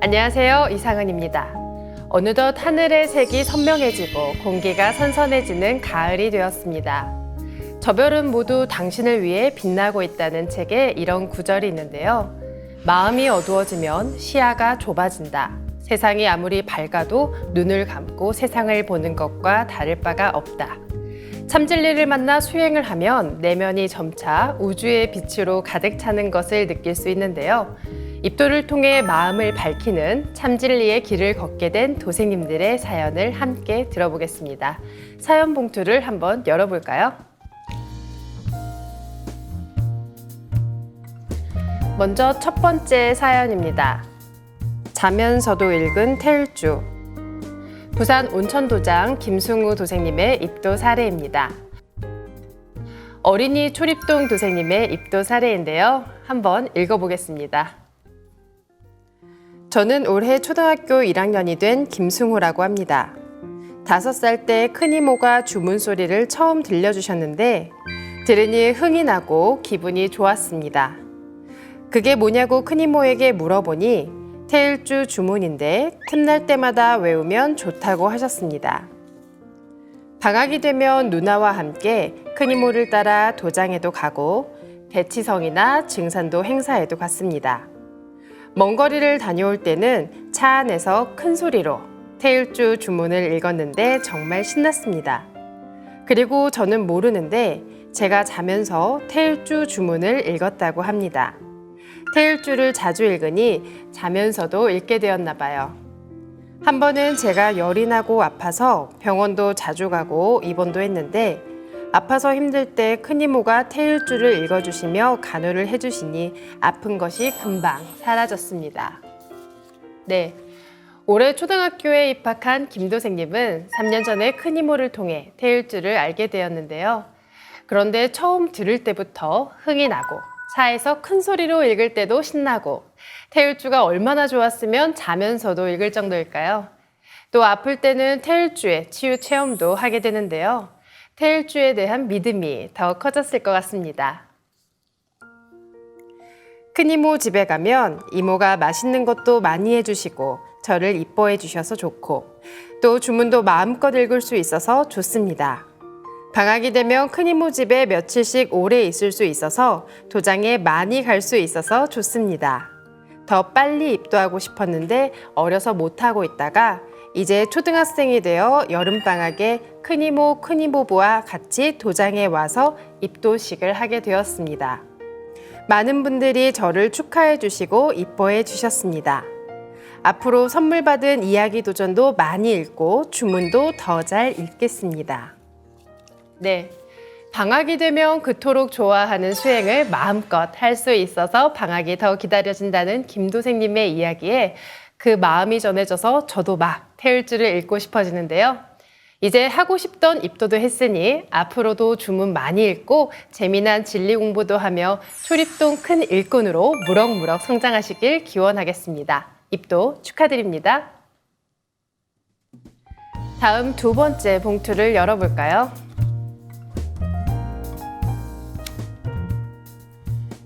안녕하세요, 이상은입니다. 어느덧 하늘의 색이 선명해지고 공기가 선선해지는 가을이 되었습니다. 저별은 모두 당신을 위해 빛나고 있다는 책에 이런 구절이 있는데요. 마음이 어두워지면 시야가 좁아진다. 세상이 아무리 밝아도 눈을 감고 세상을 보는 것과 다를 바가 없다. 참진리를 만나 수행을 하면 내면이 점차 우주의 빛으로 가득 차는 것을 느낄 수 있는데요. 입도를 통해 마음을 밝히는 참진리의 길을 걷게 된 도생님들의 사연을 함께 들어보겠습니다. 사연 봉투를 한번 열어볼까요? 먼저 첫 번째 사연입니다. 자면서도 읽은 태을주. 부산 온천도장 김승우 도생님의 입도 사례입니다. 어린이 초립동 도생님의 입도 사례인데요. 한번 읽어보겠습니다. 저는 올해 초등학교 1학년이 된 김승우라고 합니다. 5살 때 큰 이모가 주문 소리를 처음 들려주셨는데 들으니 흥이 나고 기분이 좋았습니다. 그게 뭐냐고 큰 이모에게 물어보니 태을주 주문인데 틈날 때마다 외우면 좋다고 하셨습니다. 방학이 되면 누나와 함께 큰 이모를 따라 도장에도 가고 대치성이나 증산도 행사에도 갔습니다. 먼 거리를 다녀올 때는 차 안에서 큰 소리로 태을주 주문을 읽었는데 정말 신났습니다. 그리고 저는 모르는데 제가 자면서 태을주 주문을 읽었다고 합니다. 태을주를 자주 읽으니 자면서도 읽게 되었나 봐요. 한 번은 제가 열이 나고 아파서 병원도 자주 가고 입원도 했는데 아파서 힘들 때 큰 이모가 태을주를 읽어주시며 간호를 해주시니 아픈 것이 금방 사라졌습니다. 네, 올해 초등학교에 입학한 김도생님은 3년 전에 큰 이모를 통해 태을주를 알게 되었는데요. 그런데 처음 들을 때부터 흥이 나고 차에서 큰 소리로 읽을 때도 신나고 태을주가 얼마나 좋았으면 자면서도 읽을 정도일까요? 또 아플 때는 태을주의 치유 체험도 하게 되는데요. 태을주에 대한 믿음이 더 커졌을 것 같습니다. 큰 이모 집에 가면 이모가 맛있는 것도 많이 해주시고 저를 이뻐해 주셔서 좋고 또 주문도 마음껏 읽을 수 있어서 좋습니다. 방학이 되면 큰 이모 집에 며칠씩 오래 있을 수 있어서 도장에 많이 갈 수 있어서 좋습니다. 더 빨리 입도하고 싶었는데 어려서 못하고 있다가 이제 초등학생이 되어 여름방학에 큰이모, 큰이모부와 같이 도장에 와서 입도식을 하게 되었습니다. 많은 분들이 저를 축하해 주시고 이뻐해 주셨습니다. 앞으로 선물 받은 이야기 도전도 많이 읽고 주문도 더 잘 읽겠습니다. 네, 방학이 되면 그토록 좋아하는 수행을 마음껏 할 수 있어서 방학이 더 기다려진다는 김도생님의 이야기에 그 마음이 전해져서 저도 막 태을주를 읽고 싶어지는데요. 이제 하고 싶던 입도도 했으니 앞으로도 주문 많이 읽고 재미난 진리 공부도 하며 초립동 큰 일꾼으로 무럭무럭 성장하시길 기원하겠습니다. 입도 축하드립니다. 다음 두 번째 봉투를 열어볼까요?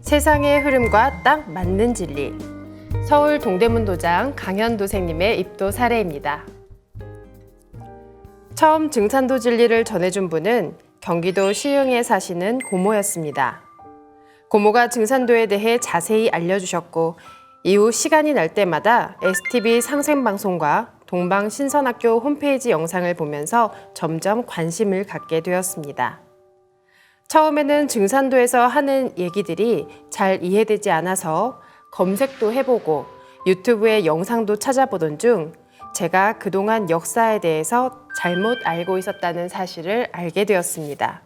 세상의 흐름과 딱 맞는 진리. 서울 동대문도장 강현도생님의 입도 사례입니다. 처음 증산도 진리를 전해준 분은 경기도 시흥에 사시는 고모였습니다. 고모가 증산도에 대해 자세히 알려주셨고 이후 시간이 날 때마다 STV 상생방송과 동방신선학교 홈페이지 영상을 보면서 점점 관심을 갖게 되었습니다. 처음에는 증산도에서 하는 얘기들이 잘 이해되지 않아서 검색도 해보고 유튜브에 영상도 찾아보던 중 제가 그동안 역사에 대해서 잘못 알고 있었다는 사실을 알게 되었습니다.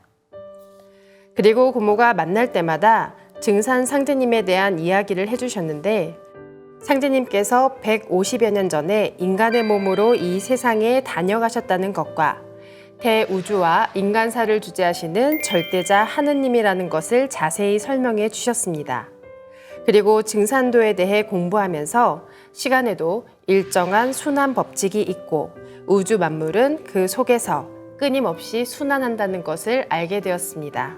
그리고 고모가 만날 때마다 증산 상제님에 대한 이야기를 해주셨는데 상제님께서 150여 년 전에 인간의 몸으로 이 세상에 다녀가셨다는 것과 대우주와 인간사를 주재하시는 절대자 하느님이라는 것을 자세히 설명해 주셨습니다. 그리고 증산도에 대해 공부하면서 시간에도 일정한 순환 법칙이 있고 우주 만물은 그 속에서 끊임없이 순환한다는 것을 알게 되었습니다.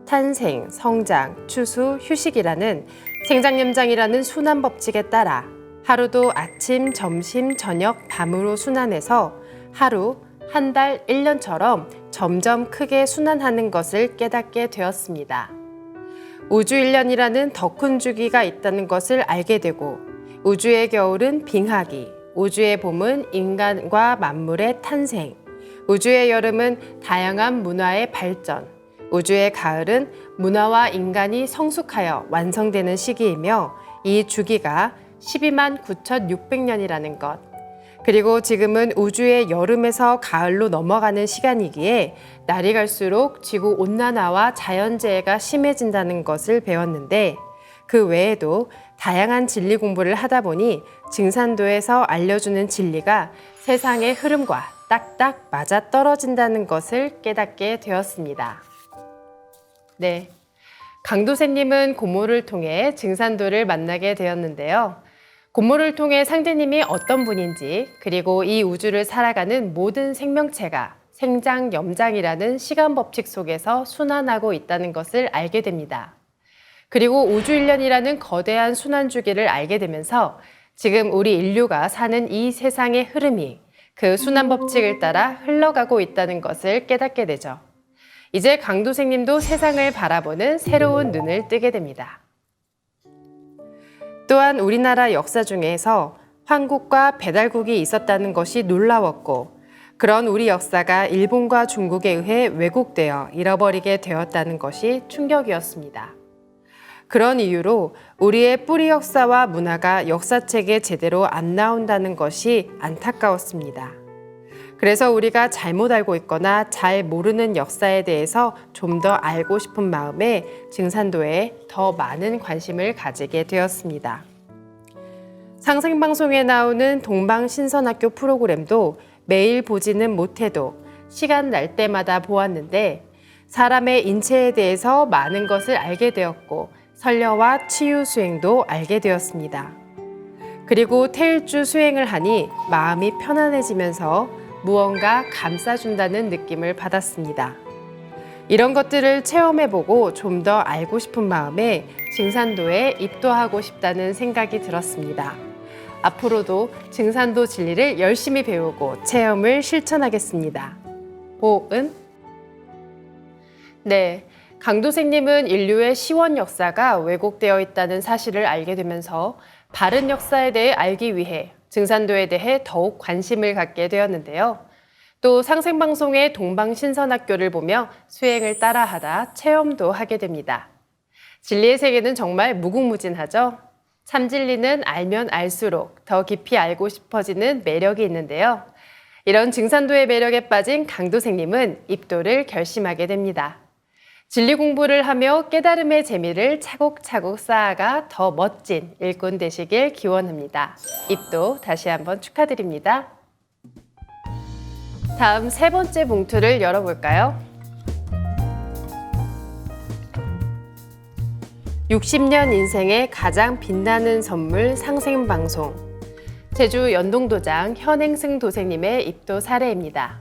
탄생, 성장, 추수, 휴식이라는 생장염장이라는 순환 법칙에 따라 하루도 아침, 점심, 저녁, 밤으로 순환해서 하루, 한 달, 1년처럼 점점 크게 순환하는 것을 깨닫게 되었습니다. 우주 1년이라는 더 큰 주기가 있다는 것을 알게 되고 우주의 겨울은 빙하기, 우주의 봄은 인간과 만물의 탄생, 우주의 여름은 다양한 문화의 발전, 우주의 가을은 문화와 인간이 성숙하여 완성되는 시기이며 이 주기가 12만 9,600년이라는 것. 그리고 지금은 우주의 여름에서 가을로 넘어가는 시간이기에 날이 갈수록 지구 온난화와 자연재해가 심해진다는 것을 배웠는데 그 외에도 다양한 진리 공부를 하다 보니 증산도에서 알려주는 진리가 세상의 흐름과 딱딱 맞아떨어진다는 것을 깨닫게 되었습니다. 네, 강도세님은 고모를 통해 증산도를 만나게 되었는데요. 고모를 통해 상대님이 어떤 분인지 그리고 이 우주를 살아가는 모든 생명체가 생장염장이라는 시간 법칙 속에서 순환하고 있다는 것을 알게 됩니다. 그리고 우주 1년이라는 거대한 순환 주기를 알게 되면서 지금 우리 인류가 사는 이 세상의 흐름이 그 순환 법칙을 따라 흘러가고 있다는 것을 깨닫게 되죠. 이제 강도생님도 세상을 바라보는 새로운 눈을 뜨게 됩니다. 또한 우리나라 역사 중에서 황국과 배달국이 있었다는 것이 놀라웠고 그런 우리 역사가 일본과 중국에 의해 왜곡되어 잃어버리게 되었다는 것이 충격이었습니다. 그런 이유로 우리의 뿌리 역사와 문화가 역사책에 제대로 안 나온다는 것이 안타까웠습니다. 그래서 우리가 잘못 알고 있거나 잘 모르는 역사에 대해서 좀 더 알고 싶은 마음에 증산도에 더 많은 관심을 가지게 되었습니다. 상생방송에 나오는 동방신선학교 프로그램도 매일 보지는 못해도 시간 날 때마다 보았는데 사람의 인체에 대해서 많은 것을 알게 되었고 선려와 치유 수행도 알게 되었습니다. 그리고 태일주 수행을 하니 마음이 편안해지면서 무언가 감싸준다는 느낌을 받았습니다. 이런 것들을 체험해보고 좀 더 알고 싶은 마음에 증산도에 입도하고 싶다는 생각이 들었습니다. 앞으로도 증산도 진리를 열심히 배우고 체험을 실천하겠습니다. 보은? 네, 강도생님은 인류의 시원 역사가 왜곡되어 있다는 사실을 알게 되면서 바른 역사에 대해 알기 위해 증산도에 대해 더욱 관심을 갖게 되었는데요. 또 상생방송의 동방신선학교를 보며 수행을 따라하다 체험도 하게 됩니다. 진리의 세계는 정말 무궁무진하죠? 참진리는 알면 알수록 더 깊이 알고 싶어지는 매력이 있는데요. 이런 증산도의 매력에 빠진 강도생님은 입도를 결심하게 됩니다. 진리 공부를 하며 깨달음의 재미를 차곡차곡 쌓아가 더 멋진 일꾼 되시길 기원합니다. 입도 다시 한번 축하드립니다. 다음 세 번째 봉투를 열어볼까요? 60년 인생의 가장 빛나는 선물 상생방송. 제주 연동도장 현행승 도생님의 입도 사례입니다.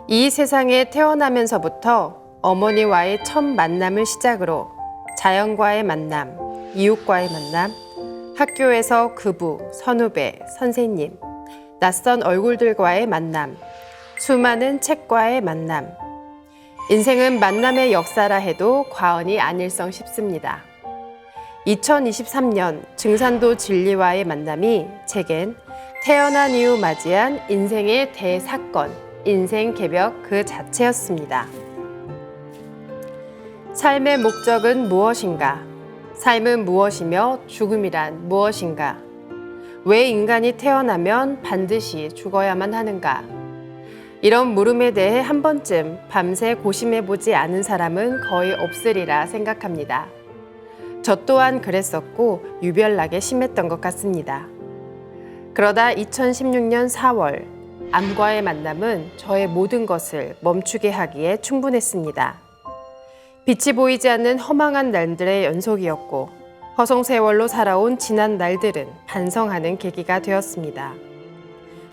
이 세상에 태어나면서부터 어머니와의 첫 만남을 시작으로 자연과의 만남, 이웃과의 만남, 학교에서 그부, 선후배, 선생님, 낯선 얼굴들과의 만남, 수많은 책과의 만남. 인생은 만남의 역사라 해도 과언이 아닐성 싶습니다. 2023년 증산도 진리와의 만남이 제겐 태어난 이후 맞이한 인생의 대사건, 인생 개벽 그 자체였습니다. 삶의 목적은 무엇인가? 삶은 무엇이며 죽음이란 무엇인가? 왜 인간이 태어나면 반드시 죽어야만 하는가? 이런 물음에 대해 한 번쯤 밤새 고심해보지 않은 사람은 거의 없으리라 생각합니다. 저 또한 그랬었고 유별나게 심했던 것 같습니다. 그러다 2016년 4월 암과의 만남은 저의 모든 것을 멈추게 하기에 충분했습니다. 빛이 보이지 않는 허망한 날들의 연속이었고 허송세월로 살아온 지난 날들은 반성하는 계기가 되었습니다.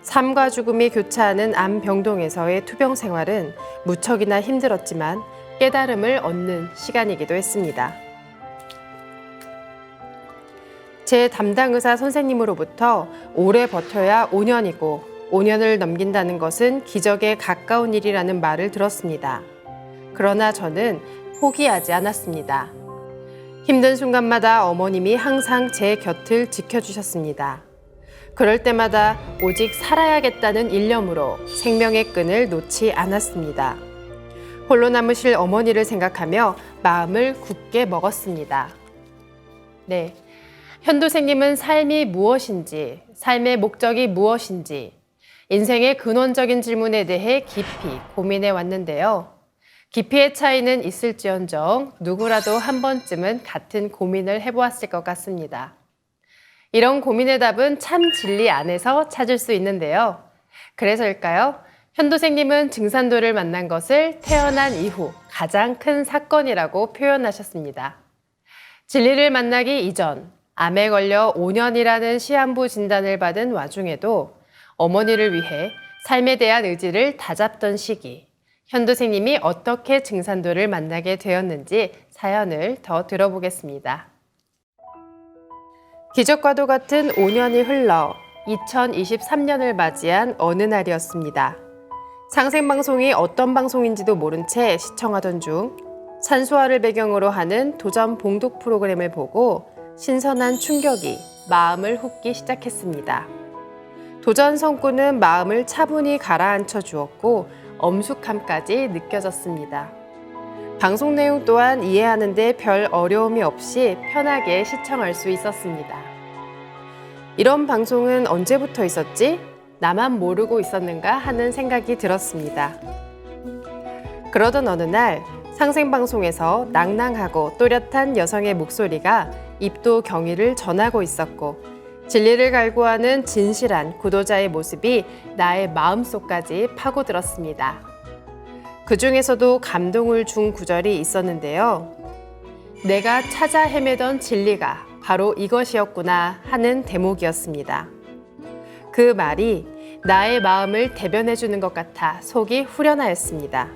삶과 죽음이 교차하는 암 병동에서의 투병 생활은 무척이나 힘들었지만 깨달음을 얻는 시간이기도 했습니다. 제 담당 의사 선생님으로부터 오래 버텨야 5년이고 5년을 넘긴다는 것은 기적에 가까운 일이라는 말을 들었습니다. 그러나 저는 포기하지 않았습니다. 힘든 순간마다 어머님이 항상 제 곁을 지켜주셨습니다. 그럴 때마다 오직 살아야겠다는 일념으로 생명의 끈을 놓지 않았습니다. 홀로 남으실 어머니를 생각하며 마음을 굳게 먹었습니다. 네, 현도생님은 삶이 무엇인지, 삶의 목적이 무엇인지, 인생의 근원적인 질문에 대해 깊이 고민해 왔는데요. 깊이의 차이는 있을지언정 누구라도 한 번쯤은 같은 고민을 해보았을 것 같습니다. 이런 고민의 답은 참 진리 안에서 찾을 수 있는데요. 그래서일까요? 현도생님은 증산도를 만난 것을 태어난 이후 가장 큰 사건이라고 표현하셨습니다. 진리를 만나기 이전 암에 걸려 5년이라는 시한부 진단을 받은 와중에도 어머니를 위해 삶에 대한 의지를 다잡던 시기, 현도생님이 어떻게 증산도를 만나게 되었는지 사연을 더 들어보겠습니다. 기적과도 같은 5년이 흘러 2023년을 맞이한 어느 날이었습니다. 상생방송이 어떤 방송인지도 모른 채 시청하던 중 산수화를 배경으로 하는 도전 봉독 프로그램을 보고 신선한 충격이 마음을 훅기 시작했습니다. 도전 성구는 마음을 차분히 가라앉혀 주었고 엄숙함까지 느껴졌습니다. 방송 내용 또한 이해하는 데 별 어려움이 없이 편하게 시청할 수 있었습니다. 이런 방송은 언제부터 있었지? 나만 모르고 있었는가 하는 생각이 들었습니다. 그러던 어느 날 상생방송에서 낭낭하고 또렷한 여성의 목소리가 입도 경의를 전하고 있었고 진리를 갈구하는 진실한 구도자의 모습이 나의 마음속까지 파고들었습니다. 그 중에서도 감동을 준 구절이 있었는데요. 내가 찾아 헤매던 진리가 바로 이것이었구나 하는 대목이었습니다. 그 말이 나의 마음을 대변해주는 것 같아 속이 후련하였습니다.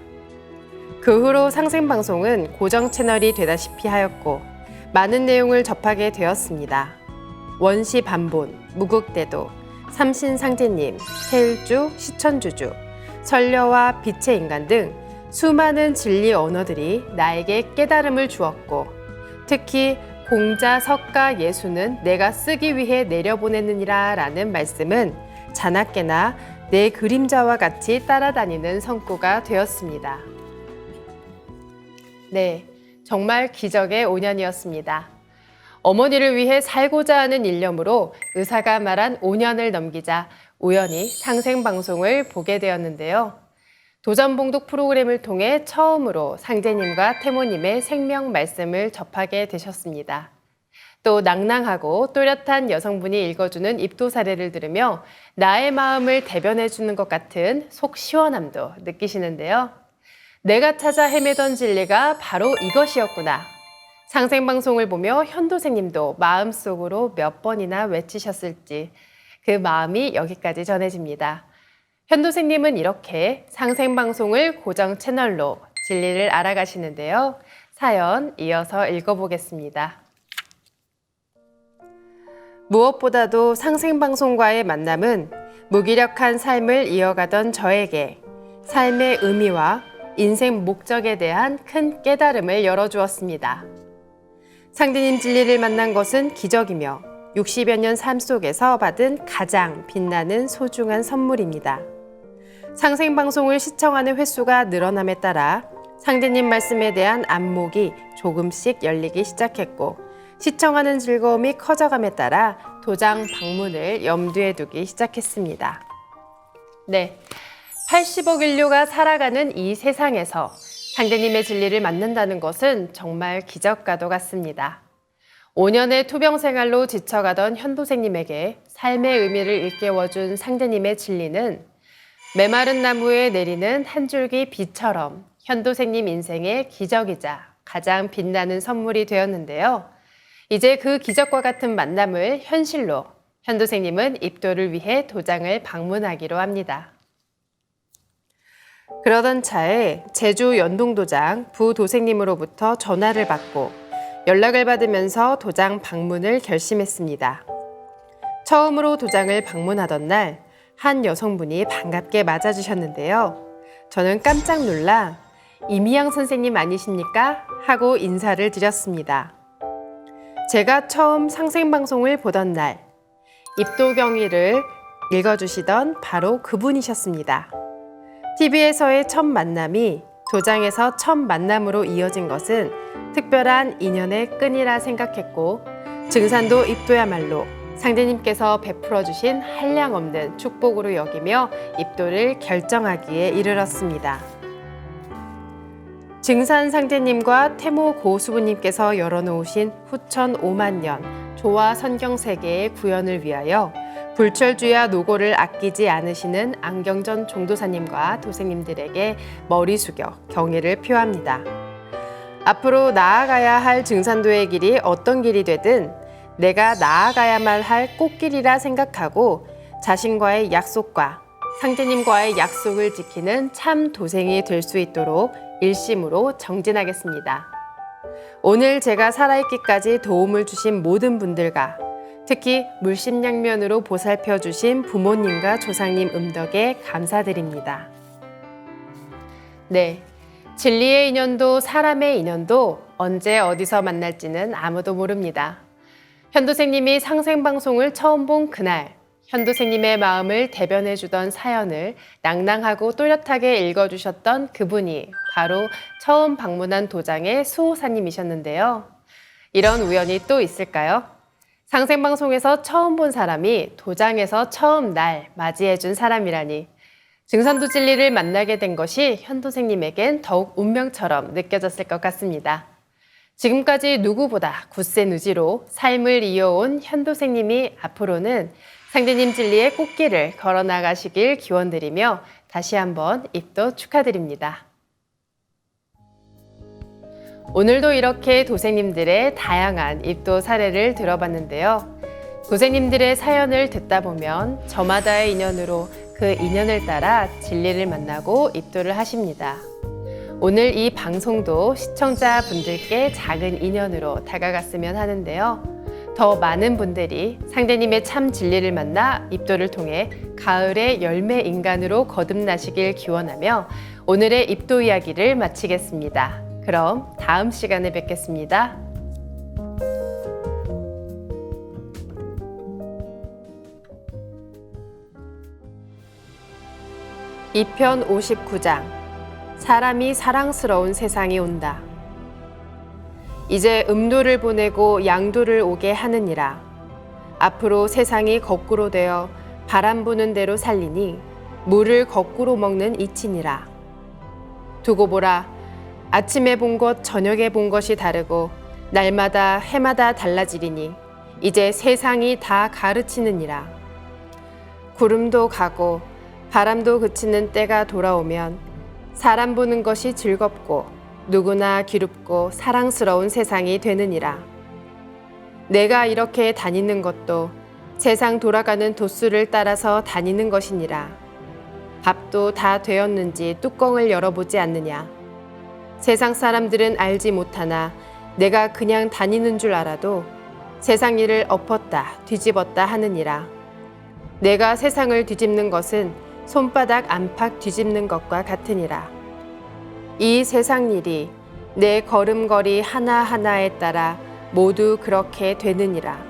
그 후로 상생방송은 고정 채널이 되다시피 하였고 많은 내용을 접하게 되었습니다. 원시 반본, 무국대도, 삼신상제님, 세일주, 시천주주, 설녀와 빛의 인간 등 수많은 진리 언어들이 나에게 깨달음을 주었고 특히 공자, 석가, 예수는 내가 쓰기 위해 내려보냈느니라 라는 말씀은 자나깨나 내 그림자와 같이 따라다니는 성구가 되었습니다. 네, 정말 기적의 5년이었습니다. 어머니를 위해 살고자 하는 일념으로 의사가 말한 5년을 넘기자 우연히 상생방송을 보게 되었는데요. 도전봉독 프로그램을 통해 처음으로 상제님과 태모님의 생명 말씀을 접하게 되셨습니다. 또 낭낭하고 또렷한 여성분이 읽어주는 입도 사례를 들으며 나의 마음을 대변해주는 것 같은 속 시원함도 느끼시는데요. 내가 찾아 헤매던 진리가 바로 이것이었구나. 상생방송을 보며 현도생님도 마음속으로 몇 번이나 외치셨을지 그 마음이 여기까지 전해집니다. 현도생님은 이렇게 상생방송을 고정 채널로 진리를 알아가시는데요. 사연 이어서 읽어보겠습니다. 무엇보다도 상생방송과의 만남은 무기력한 삶을 이어가던 저에게 삶의 의미와 인생 목적에 대한 큰 깨달음을 열어주었습니다. 상제님 진리를 만난 것은 기적이며 60여 년 삶 속에서 받은 가장 빛나는 소중한 선물입니다. 상생방송을 시청하는 횟수가 늘어남에 따라 상제님 말씀에 대한 안목이 조금씩 열리기 시작했고 시청하는 즐거움이 커져감에 따라 도장 방문을 염두에 두기 시작했습니다. 네, 80억 인류가 살아가는 이 세상에서 상제님의 진리를 만난다는 것은 정말 기적과도 같습니다. 5년의 투병 생활로 지쳐가던 현도생님에게 삶의 의미를 일깨워준 상제님의 진리는 메마른 나무에 내리는 한 줄기 비처럼 현도생님 인생의 기적이자 가장 빛나는 선물이 되었는데요. 이제 그 기적과 같은 만남을 현실로 현도생님은 입도를 위해 도장을 방문하기로 합니다. 그러던 차에 제주 연동도장 부도생님으로부터 전화를 받고 연락을 받으면서 도장 방문을 결심했습니다. 처음으로 도장을 방문하던 날, 한 여성분이 반갑게 맞아주셨는데요. 저는 깜짝 놀라 이미양 선생님 아니십니까? 하고 인사를 드렸습니다. 제가 처음 상생방송을 보던 날, 입도 경위를 읽어주시던 바로 그분이셨습니다. TV에서의 첫 만남이 도장에서 첫 만남으로 이어진 것은 특별한 인연의 끈이라 생각했고, 증산도 입도야말로 상대님께서 베풀어 주신 한량없는 축복으로 여기며 입도를 결정하기에 이르렀습니다. 증산 상제님과 태모 고수부님께서 열어놓으신 후천 5만 년 조화 선경세계의 구현을 위하여 불철주야 노고를 아끼지 않으시는 안경전 종도사님과 도생님들에게 머리 숙여 경의를 표합니다. 앞으로 나아가야 할 증산도의 길이 어떤 길이 되든 내가 나아가야만 할 꽃길이라 생각하고 자신과의 약속과 상제님과의 약속을 지키는 참 도생이 될 수 있도록 일심으로 정진하겠습니다. 오늘 제가 살아있기까지 도움을 주신 모든 분들과 특히 물심양면으로 보살펴 주신 부모님과 조상님 음덕에 감사드립니다. 네, 진리의 인연도 사람의 인연도 언제 어디서 만날지는 아무도 모릅니다. 현도생님이 상생방송을 처음 본 그날, 현도생님의 마음을 대변해 주던 사연을 낭낭하고 또렷하게 읽어주셨던 그분이 바로 처음 방문한 도장의 수호사님이셨는데요. 이런 우연이 또 있을까요? 상생방송에서 처음 본 사람이 도장에서 처음 날 맞이해 준 사람이라니, 증산도 진리를 만나게 된 것이 현도생님에겐 더욱 운명처럼 느껴졌을 것 같습니다. 지금까지 누구보다 굳센 의지로 삶을 이어온 현도생님이 앞으로는 상대님 진리의 꽃길을 걸어나가시길 기원드리며 다시 한번 입도 축하드립니다. 오늘도 이렇게 도생님들의 다양한 입도 사례를 들어봤는데요. 도생님들의 사연을 듣다 보면 저마다의 인연으로 그 인연을 따라 진리를 만나고 입도를 하십니다. 오늘 이 방송도 시청자분들께 작은 인연으로 다가갔으면 하는데요. 더 많은 분들이 상대님의 참 진리를 만나 입도를 통해 가을의 열매 인간으로 거듭나시길 기원하며 오늘의 입도 이야기를 마치겠습니다. 그럼 다음 시간에 뵙겠습니다. 2편 59장 사람이 사랑스러운 세상이 온다. 이제 음도를 보내고 양도를 오게 하느니라. 앞으로 세상이 거꾸로 되어 바람 부는 대로 살리니 물을 거꾸로 먹는 이치니라. 두고 보라. 아침에 본 것 저녁에 본 것이 다르고 날마다 해마다 달라지리니 이제 세상이 다 가르치느니라. 구름도 가고 바람도 그치는 때가 돌아오면 사람 보는 것이 즐겁고 누구나 기롭고 사랑스러운 세상이 되느니라. 내가 이렇게 다니는 것도 세상 돌아가는 도수를 따라서 다니는 것이니라. 밥도 다 되었는지 뚜껑을 열어보지 않느냐. 세상 사람들은 알지 못하나 내가 그냥 다니는 줄 알아도 세상 일을 엎었다 뒤집었다 하느니라. 내가 세상을 뒤집는 것은 손바닥 안팎 뒤집는 것과 같으니라. 이 세상 일이 내 걸음걸이 하나하나에 따라 모두 그렇게 되느니라.